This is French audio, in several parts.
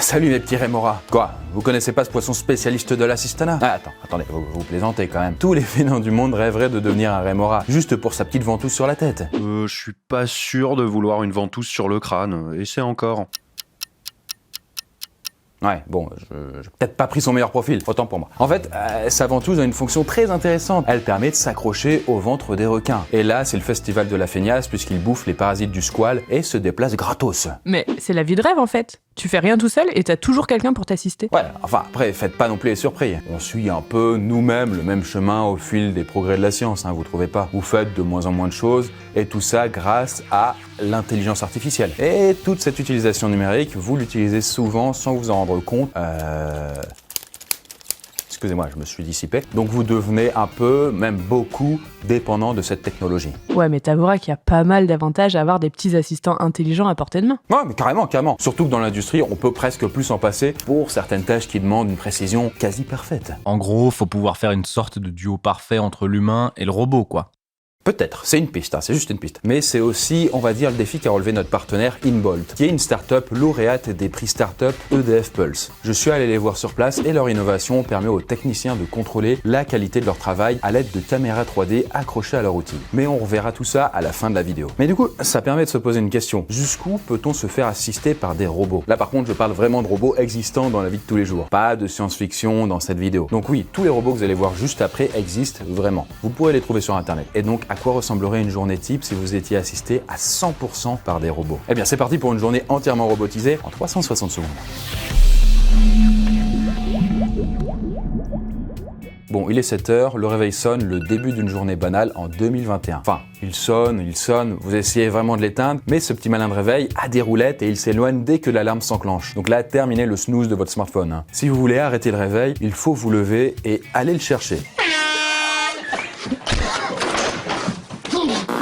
Salut mes petits rémoras. Quoi? Vous connaissez pas ce poisson spécialiste de l'assistanat? Ah, attendez, vous plaisantez quand même. Tous les fainéants du monde rêveraient de devenir un rémora, juste pour sa petite ventouse sur la tête. Je suis pas sûr de vouloir une ventouse sur le crâne, et c'est encore. Ouais, bon, j'ai peut-être pas pris son meilleur profil, autant pour moi. En fait, sa ventouse a une fonction très intéressante. Elle permet de s'accrocher au ventre des requins. Et là, c'est le festival de la feignasse puisqu'il bouffe les parasites du squale et se déplace gratos. Mais c'est la vie de rêve en fait. Tu fais rien tout seul et t'as toujours quelqu'un pour t'assister. Ouais, enfin après, faites pas non plus les surpris. On suit un peu nous-mêmes le même chemin au fil des progrès de la science, vous trouvez pas? Vous faites de moins en moins de choses et tout ça grâce à l'intelligence artificielle. Et toute cette utilisation numérique, vous l'utilisez souvent sans vous en rendre compte. Excusez-moi, je me suis dissipé. Donc vous devenez un peu, même beaucoup, dépendant de cette technologie. Ouais, mais t'avoueras qu'il y a pas mal d'avantages à avoir des petits assistants intelligents à portée de main. Ouais, mais carrément. Surtout que dans l'industrie, on peut presque plus s'en passer pour certaines tâches qui demandent une précision quasi parfaite. En gros, faut pouvoir faire une sorte de duo parfait entre l'humain et le robot, quoi. Peut-être, c'est une piste, c'est juste une piste. Mais c'est aussi, on va dire, le défi qu'a relevé notre partenaire InBolt, qui est une start-up lauréate des prix start-up EDF Pulse. Je suis allé les voir sur place et leur innovation permet aux techniciens de contrôler la qualité de leur travail à l'aide de caméras 3D accrochées à leur outil. Mais on reverra tout ça à la fin de la vidéo. Mais du coup, ça permet de se poser une question. Jusqu'où peut-on se faire assister par des robots? Là par contre, je parle vraiment de robots existants dans la vie de tous les jours. Pas de science-fiction dans cette vidéo. Donc oui, tous les robots que vous allez voir juste après existent vraiment. Vous pourrez les trouver sur internet. Et donc, à quoi ressemblerait une journée type si vous étiez assisté à 100% par des robots? Eh bien, c'est parti pour une journée entièrement robotisée en 360 secondes. Bon, il est 7h, le réveil sonne, le début d'une journée banale en 2021. Enfin, il sonne, vous essayez vraiment de l'éteindre, mais ce petit malin de réveil a des roulettes et il s'éloigne dès que l'alarme s'enclenche. Donc là, terminez le snooze de votre smartphone. Si vous voulez arrêter le réveil, il faut vous lever et aller le chercher.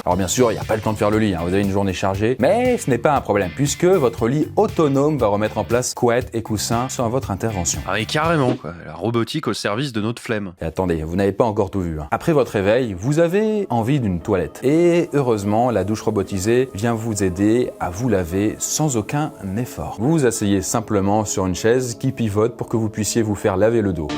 Alors bien sûr, il n'y a pas le temps de faire le lit, vous avez une journée chargée, mais ce n'est pas un problème, puisque votre lit autonome va remettre en place couettes et coussins sans votre intervention. Ah mais carrément, quoi. La robotique au service de notre flemme. Et attendez, vous n'avez pas encore tout vu. Après votre réveil, vous avez envie d'une toilette. Et heureusement, la douche robotisée vient vous aider à vous laver sans aucun effort. Vous vous asseyez simplement sur une chaise qui pivote pour que vous puissiez vous faire laver le dos.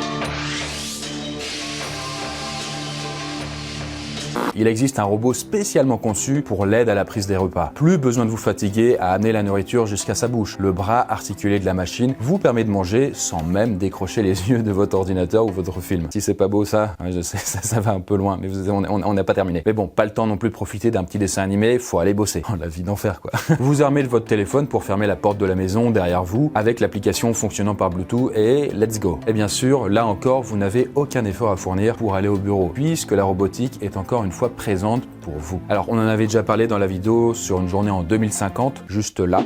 Il existe un robot spécialement conçu pour l'aide à la prise des repas. Plus besoin de vous fatiguer à amener la nourriture jusqu'à sa bouche. Le bras articulé de la machine vous permet de manger sans même décrocher les yeux de votre ordinateur ou votre film. Si c'est pas beau ça, je sais, ça va un peu loin, mais on n'a pas terminé. Mais bon, pas le temps non plus de profiter d'un petit dessin animé, faut aller bosser. Oh, la vie d'enfer quoi. Vous armez votre téléphone pour fermer la porte de la maison derrière vous avec l'application fonctionnant par Bluetooth et let's go. Et bien sûr, là encore, vous n'avez aucun effort à fournir pour aller au bureau, puisque la robotique est encore une fois présente pour vous. Alors on en avait déjà parlé dans la vidéo sur une journée en 2050, juste là.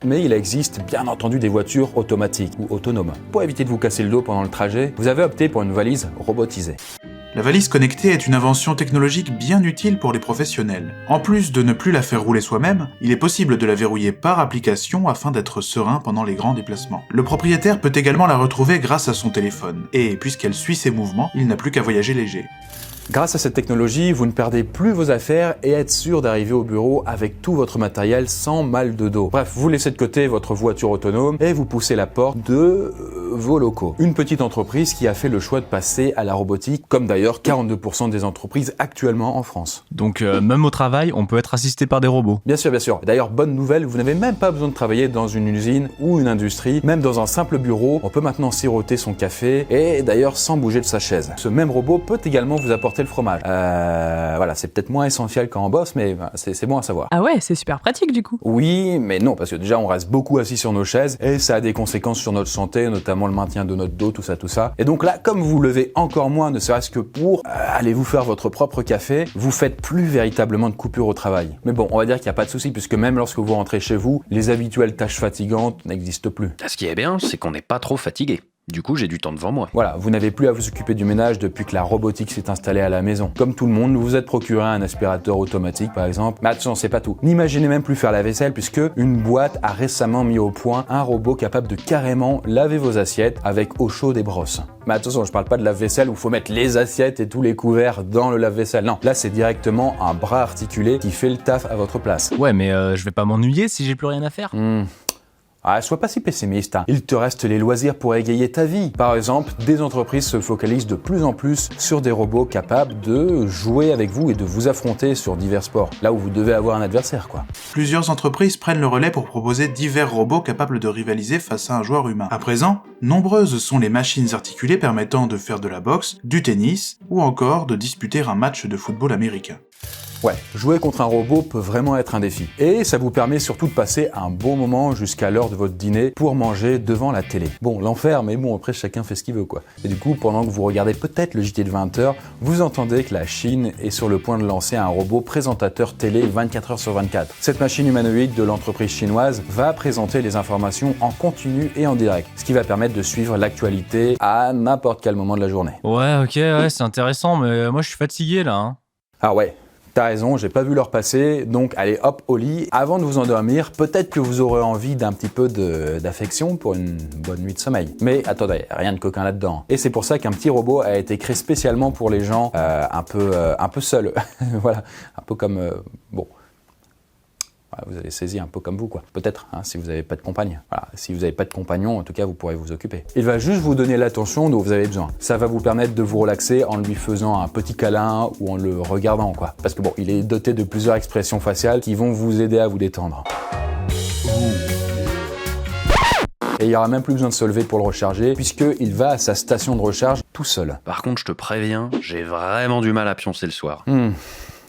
Mais il existe bien entendu des voitures automatiques ou autonomes. Pour éviter de vous casser le dos pendant le trajet, vous avez opté pour une valise robotisée. La valise connectée est une invention technologique bien utile pour les professionnels. En plus de ne plus la faire rouler soi-même, il est possible de la verrouiller par application afin d'être serein pendant les grands déplacements. Le propriétaire peut également la retrouver grâce à son téléphone, et puisqu'elle suit ses mouvements, il n'a plus qu'à voyager léger. Grâce à cette technologie, vous ne perdez plus vos affaires et êtes sûr d'arriver au bureau avec tout votre matériel sans mal de dos. Bref, vous laissez de côté votre voiture autonome et vous poussez la porte de vos locaux. Une petite entreprise qui a fait le choix de passer à la robotique, comme d'ailleurs 42% des entreprises actuellement en France. Donc même au travail, on peut être assisté par des robots. Bien sûr. D'ailleurs, bonne nouvelle, vous n'avez même pas besoin de travailler dans une usine ou une industrie. Même dans un simple bureau, on peut maintenant siroter son café et d'ailleurs sans bouger de sa chaise. Ce même robot peut également vous apporter le fromage. Voilà, c'est peut-être moins essentiel quand on bosse, mais c'est bon à savoir. Ah ouais, c'est super pratique du coup. Oui, mais non, parce que déjà on reste beaucoup assis sur nos chaises et ça a des conséquences sur notre santé, notamment le maintien de notre dos, tout ça. Et donc là, comme vous levez encore moins, ne serait-ce que pour aller vous faire votre propre café, vous faites plus véritablement de coupure au travail. Mais bon, on va dire qu'il n'y a pas de souci, puisque même lorsque vous rentrez chez vous, les habituelles tâches fatigantes n'existent plus. Ce qui est bien, c'est qu'on n'est pas trop fatigué. Du coup, j'ai du temps devant moi. Voilà, vous n'avez plus à vous occuper du ménage depuis que la robotique s'est installée à la maison. Comme tout le monde, vous vous êtes procuré un aspirateur automatique par exemple. Mais attention, c'est pas tout. N'imaginez même plus faire la vaisselle puisque une boîte a récemment mis au point un robot capable de carrément laver vos assiettes avec eau chaude et brosse. Mais attention, je parle pas de lave-vaisselle où il faut mettre les assiettes et tous les couverts dans le lave-vaisselle. Non, là c'est directement un bras articulé qui fait le taf à votre place. Ouais, mais je vais pas m'ennuyer si j'ai plus rien à faire. Ah, sois pas si pessimiste, hein. Il te reste les loisirs pour égayer ta vie. Par exemple, des entreprises se focalisent de plus en plus sur des robots capables de jouer avec vous et de vous affronter sur divers sports, là où vous devez avoir un adversaire, quoi. Plusieurs entreprises prennent le relais pour proposer divers robots capables de rivaliser face à un joueur humain. À présent, nombreuses sont les machines articulées permettant de faire de la boxe, du tennis ou encore de disputer un match de football américain. Ouais, jouer contre un robot peut vraiment être un défi. Et ça vous permet surtout de passer un bon moment jusqu'à l'heure de votre dîner pour manger devant la télé. Bon, l'enfer, mais bon, après chacun fait ce qu'il veut, quoi. Et du coup, pendant que vous regardez peut-être le JT de 20h, vous entendez que la Chine est sur le point de lancer un robot présentateur télé 24h sur 24. Cette machine humanoïde de l'entreprise chinoise va présenter les informations en continu et en direct, ce qui va permettre de suivre l'actualité à n'importe quel moment de la journée. Ouais, ok, ouais, c'est intéressant, mais moi je suis fatigué là. Hein. Ah ouais. T'as raison, j'ai pas vu l'heure passer, donc allez hop au lit. Avant de vous endormir, peut-être que vous aurez envie d'un petit peu d'affection pour une bonne nuit de sommeil. Mais attendez, rien de coquin là-dedans. Et c'est pour ça qu'un petit robot a été créé spécialement pour les gens un peu seuls. Voilà, un peu comme... bon... Vous allez saisir un peu comme vous, quoi. Peut-être, hein, si vous n'avez pas de compagne. Voilà. Si vous n'avez pas de compagnon, en tout cas, vous pourrez vous occuper. Il va juste vous donner l'attention dont vous avez besoin. Ça va vous permettre de vous relaxer en lui faisant un petit câlin ou en le regardant, quoi. Parce que bon, il est doté de plusieurs expressions faciales qui vont vous aider à vous détendre. Et il n'y aura même plus besoin de se lever pour le recharger, puisqu'il va à sa station de recharge tout seul. Par contre, je te préviens, j'ai vraiment du mal à pioncer le soir.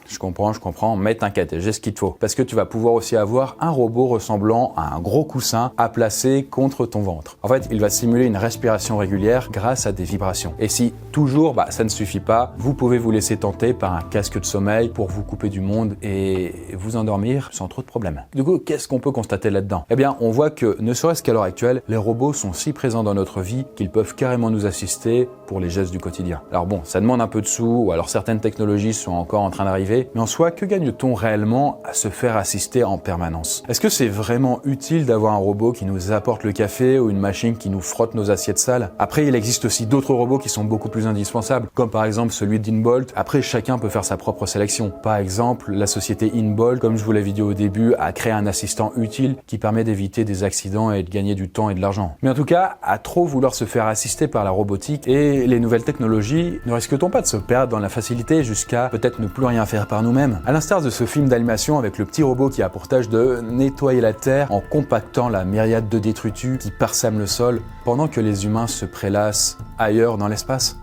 Je comprends, mais t'inquiète, j'ai ce qu'il te faut. Parce que tu vas pouvoir aussi avoir un robot ressemblant à un gros coussin à placer contre ton ventre. En fait, il va simuler une respiration régulière grâce à des vibrations. Et si toujours, ça ne suffit pas, vous pouvez vous laisser tenter par un casque de sommeil pour vous couper du monde et vous endormir sans trop de problèmes. Du coup, qu'est-ce qu'on peut constater là-dedans? Eh bien, on voit que, ne serait-ce qu'à l'heure actuelle, les robots sont si présents dans notre vie qu'ils peuvent carrément nous assister pour les gestes du quotidien. Alors bon, ça demande un peu de sous, ou alors certaines technologies sont encore en train d'arriver, mais en soi, que gagne-t-on réellement à se faire assister en permanence? Est-ce que c'est vraiment utile d'avoir un robot qui nous apporte le café ou une machine qui nous frotte nos assiettes sales? Après, il existe aussi d'autres robots qui sont beaucoup plus indispensables, comme par exemple celui d'Inbolt. Après, chacun peut faire sa propre sélection. Par exemple, la société Inbolt, comme je vous l'ai dit au début, a créé un assistant utile qui permet d'éviter des accidents et de gagner du temps et de l'argent. Mais en tout cas, à trop vouloir se faire assister par la robotique et les nouvelles technologies, ne risque-t-on pas de se perdre dans la facilité jusqu'à peut-être ne plus rien faire par nous-mêmes? À l'instar de ce film d'animation avec le petit robot qui a pour tâche de nettoyer la Terre en compactant la myriade de détritus qui parsèment le sol pendant que les humains se prélassent ailleurs dans l'espace.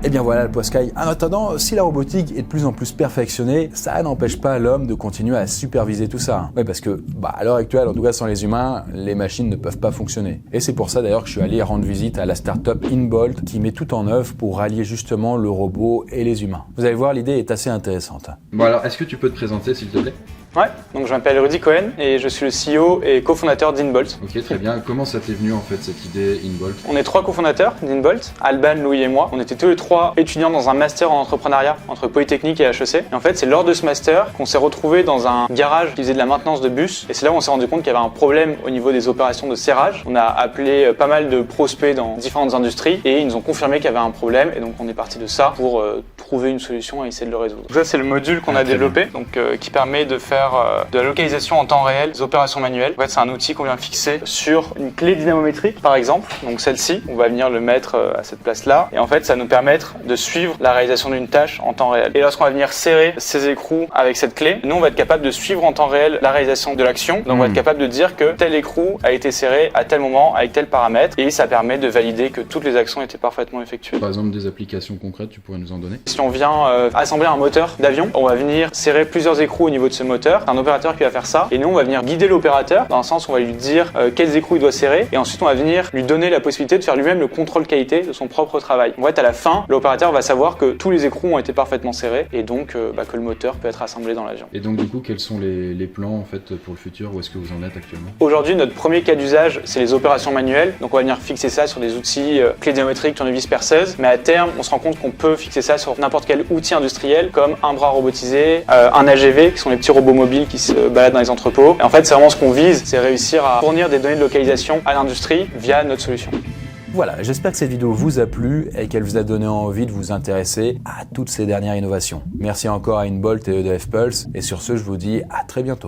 Et bien voilà le Poiscaille. En attendant, si la robotique est de plus en plus perfectionnée, ça n'empêche pas l'homme de continuer à superviser tout ça. Oui, parce que, à l'heure actuelle, en tout cas sans les humains, les machines ne peuvent pas fonctionner. Et c'est pour ça d'ailleurs que je suis allé rendre visite à la start-up Inbolt qui met tout en œuvre pour rallier justement le robot et les humains. Vous allez voir, l'idée est assez intéressante. Bon alors, est-ce que tu peux te présenter s'il te plaît? Ouais, donc je m'appelle Rudy Cohen et je suis le CEO et cofondateur d'Inbolt. Ok, très bien. Comment ça t'est venu en fait cette idée Inbolt? On est 3 cofondateurs d'Inbolt, Alban, Louis et moi. On était tous les 3 étudiants dans un master en entrepreneuriat entre Polytechnique et HEC. Et en fait, c'est lors de ce master qu'on s'est retrouvés dans un garage qui faisait de la maintenance de bus. Et c'est là où on s'est rendu compte qu'il y avait un problème au niveau des opérations de serrage. On a appelé pas mal de prospects dans différentes industries et ils nous ont confirmé qu'il y avait un problème. Et donc on est parti de ça pour trouver une solution et essayer de le résoudre. Donc ça, c'est le module qu'on a développé, donc qui permet de faire de la localisation en temps réel des opérations manuelles. En fait, c'est un outil qu'on vient fixer sur une clé dynamométrique, par exemple. Donc celle-ci, on va venir le mettre à cette place-là. Et en fait, ça va nous permettre de suivre la réalisation d'une tâche en temps réel. Et lorsqu'on va venir serrer ces écrous avec cette clé, nous, on va être capable de suivre en temps réel la réalisation de l'action. Donc on va être capable de dire que tel écrou a été serré à tel moment, avec tel paramètre. Et ça permet de valider que toutes les actions étaient parfaitement effectuées. Par exemple, des applications concrètes, tu pourrais nous en donner? Si on vient assembler un moteur d'avion, on va venir serrer plusieurs écrous au niveau de ce moteur. C'est un opérateur qui va faire ça. Et nous, on va venir guider l'opérateur dans le sens où on va lui dire quels écrous il doit serrer. Et ensuite, on va venir lui donner la possibilité de faire lui-même le contrôle qualité de son propre travail. En fait, à la fin, l'opérateur va savoir que tous les écrous ont été parfaitement serrés et donc que le moteur peut être assemblé dans l'avion. Et donc, du coup, quels sont les plans en fait pour le futur? Où est-ce que vous en êtes actuellement? Aujourd'hui, notre premier cas d'usage, c'est les opérations manuelles. Donc, on va venir fixer ça sur des outils clé dynamométrique, tournevis, perceuse. Mais à terme, on se rend compte qu'on peut fixer ça sur n'importe quel outil industriel comme un bras robotisé, un AGV, qui sont les petits robots mobiles qui se baladent dans les entrepôts. Et en fait, c'est vraiment ce qu'on vise, c'est réussir à fournir des données de localisation à l'industrie via notre solution. Voilà, j'espère que cette vidéo vous a plu et qu'elle vous a donné envie de vous intéresser à toutes ces dernières innovations. Merci encore à Inbolt et EDF Pulse, et sur ce, je vous dis à très bientôt.